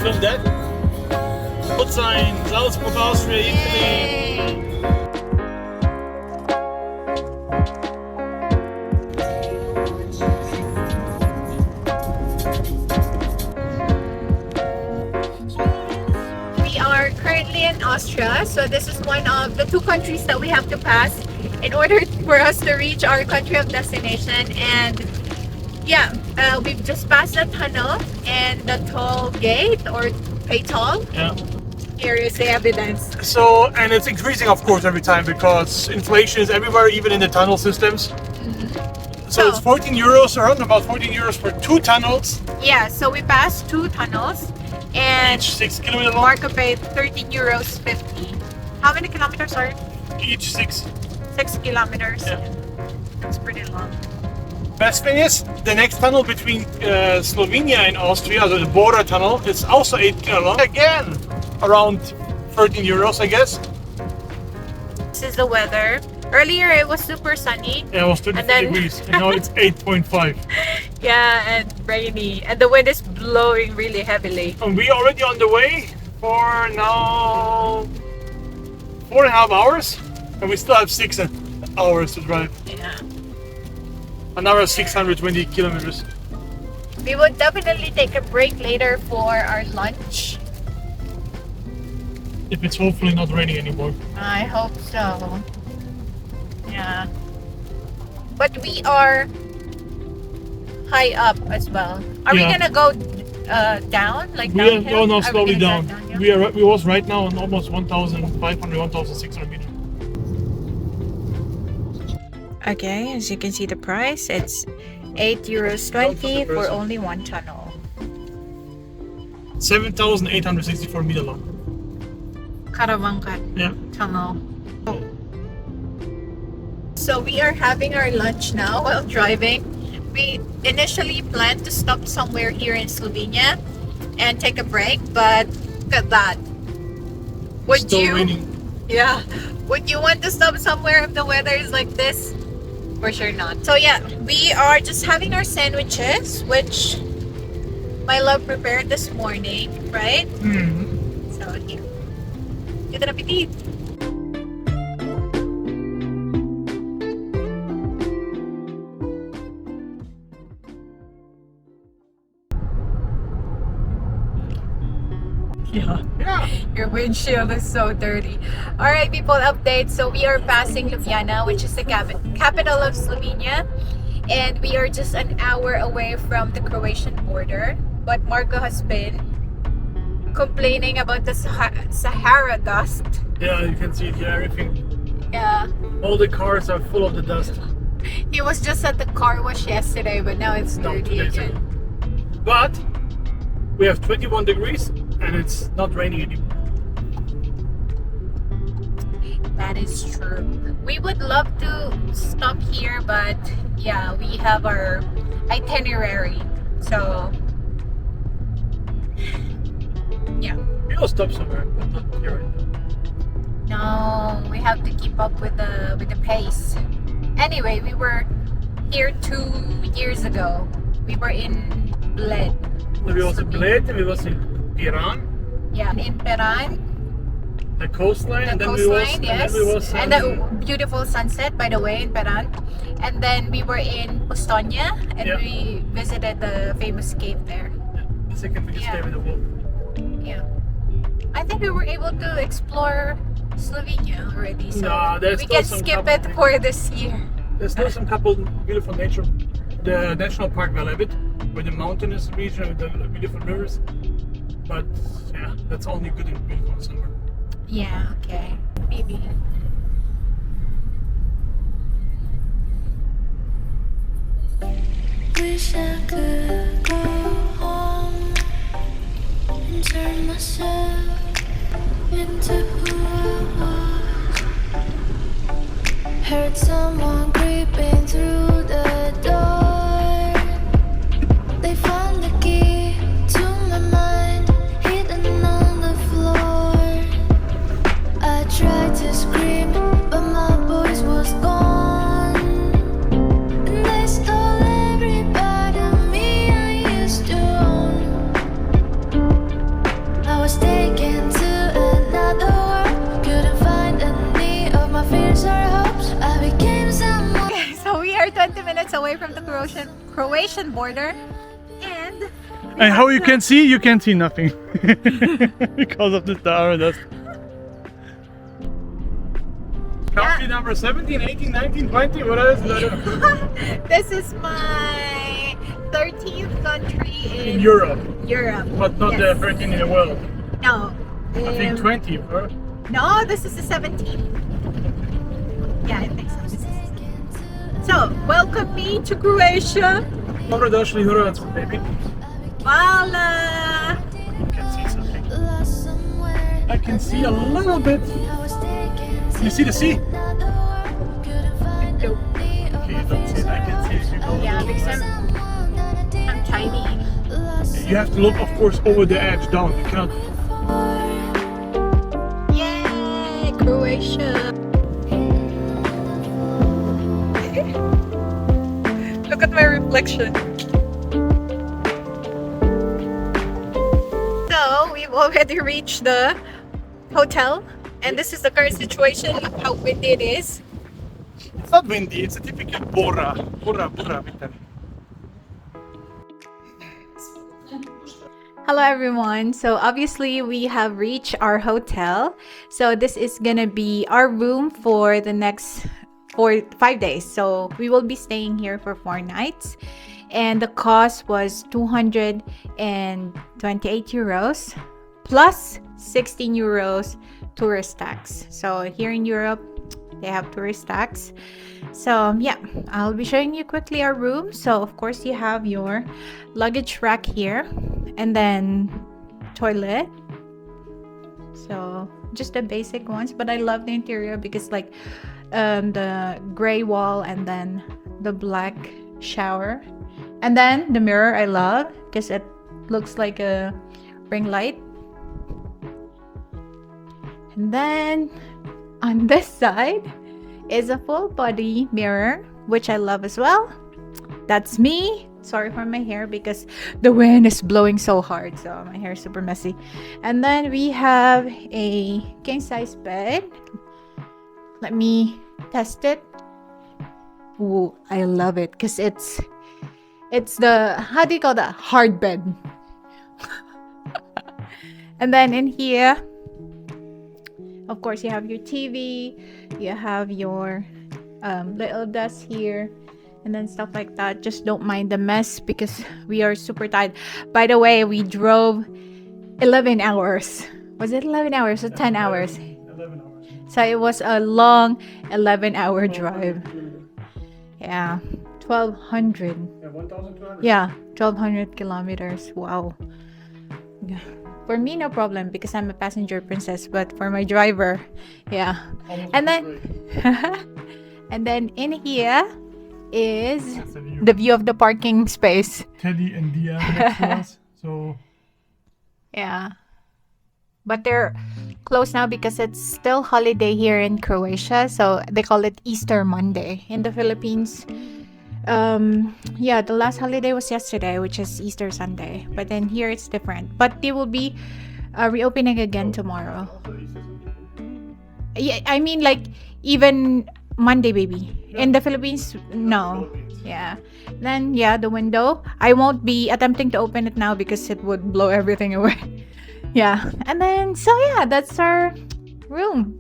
film that. Put sign, Salzburg, Austria, Italy. We are currently in Austria, so this is one of the two countries that we have to pass in order for us to reach our country of destination. And yeah, we've just passed the tunnel and the toll gate or pay toll. Yeah. Here is the evidence. So, and it's increasing, of course, every time because inflation is everywhere, even in the tunnel systems. So it's 14 euros, around about 14 euros for 2 tunnels. Yeah, so we passed 2 tunnels and Each 6 kilometers long. Marco paid 13 euros 50. How many kilometers are it? Each 6. 6 kilometers. Yeah. That's pretty long. Best thing is, the next tunnel between Slovenia and Austria, the border tunnel, is also 8 kilometers long. Again, around 13 euros, I guess. This is the weather. Earlier it was super sunny. Yeah, it was 23 degrees, and now it's 8.5. Yeah, and rainy. And the wind is blowing really heavily. And we are already on the way for now 4.5 hours, and we still have 6 hours to drive. Yeah. Another 620 kilometers. We would definitely take a break later for our lunch. If it's hopefully not raining anymore. I hope so. Yeah. But we are high up as well. Are we Yeah. gonna go down? Like We are downhill? going now Are we slowly gonna down. drive We was right now on almost 1,500, 1,600 meters. Okay, as you can see the price, it's 8 euros 20 for person. only 1 tunnel. 7,864 meters long. Karawangkat Yeah. tunnel. So we are having our lunch now while driving. We initially planned to stop somewhere here in Slovenia and take a break, but look at that. Would Still you? raining. Yeah. Would you want to stop somewhere if the weather is like this? For sure not. So yeah, we are just having our sandwiches, which my love prepared this morning, right? So here. Good appetit! Yeah. Your windshield is so dirty. Alright people, update. So we are passing Ljubljana, which is the capital of Slovenia. And we are just an hour away from the Croatian border. But Marco has been complaining about the Sahara dust. Yeah, you can see it here, everything. Yeah. All the cars are full of the dust. He was just at the car wash yesterday, but now it's No, 2 dirty days again. ago. But we have 21 degrees and it's not raining anymore. That is true. We would love to stop here, but yeah, we have our itinerary. So yeah. We'll stop somewhere, but not here right now. No, we have to keep up with the pace. Anyway, we were here 2 years ago. We were in Bled. We was in Bled, we was in Piran, Yeah, in Peran. the coastline, The and then coastline, we was, yes. and then we was And the beautiful sunset, by the way, in Peran. And then we were in Postonia, and Yeah. we visited the famous cave there. the second biggest Yeah. cave in the world. Yeah. I think we were able to explore Slovenia already, so Nah, there's we still can some skip it couple- for this year. There's still some couple beautiful nature. The National Park Velebit, where the mountainous region with the beautiful rivers. But yeah, that's only good and beautiful in summer. Yeah, okay. Maybe. Wish I could go home and turn myself into who I was. Heard someone creeping through the door. They found the key to my mind hidden on the floor. I tried to scream, but my voice was gone. And they stole every part of me I used to own. 20 minutes away from the Croatian border. And how you can see nothing because of the star dust. Country number 17, 18, 19, 20. What else? this is my 13th country In Europe, but not the Yes. 13 in the world. No. I think 20. Huh? No, this is the 17th. Yeah, I think so. So, welcome me to Croatia. Dobrodošli u Hrvatsku, baby. Hvala. You can see something. I can see a little bit. You see the sea? Nope. Okay, you don't see it. I can see it. You go Yeah, because I'm tiny. You have to look, of course, over the edge down. You cannot. Yay, Croatia. Look at my reflection. So, we've already reached the hotel. And this is the current situation. Look how windy it is. It's not windy. It's a typical Bora winter. Hello everyone. So obviously we have reached our hotel. So this is gonna be our room for the next 5 days. So we will be staying here for 4 nights. And the cost was 228 euros plus 16 euros tourist tax. So here in Europe, they have tourist tax. So yeah, I'll be showing you quickly our room. So of course you have your luggage rack here, and then toilet. So just the basic ones, but I love the interior because like the gray wall and then the black shower, and then the mirror I love because it looks like a ring light. And then on this side is a full body mirror, which I love as well. That's me. Sorry for my hair because the wind is blowing so hard, so my hair is super messy. And then we have a king size bed. Let me test it. Ooh, I love it because it's the, how do you call that, hard bed. And then in here, of course, you have your TV, you have your little desk here, and then stuff like that. Just don't mind the mess because we are super tired. By the way, we drove 11 hours. Was it 11 hours or 10 hours? 11 hours. So it was a long 11-hour drive. Yeah, 1,200. Yeah, 1,200. Yeah, 1,200 kilometers. Wow. Yeah. For me, no problem because I'm a passenger princess. But for my driver, yeah. Almost And then, great. and then in here is That's the view. the view of the parking space. Teddy and Dia next to us. So Yeah. But they're closed now because it's still holiday here in Croatia. So they call it Easter Monday. In the Philippines, yeah, the last holiday was yesterday, which is Easter Sunday. But then here it's different. But they will be reopening again tomorrow. Yeah, I mean like even Monday, baby. In the Philippines, no. Yeah. Then yeah, the window. I won't be attempting to open it now because it would blow everything away. Yeah. And then so yeah, that's our room.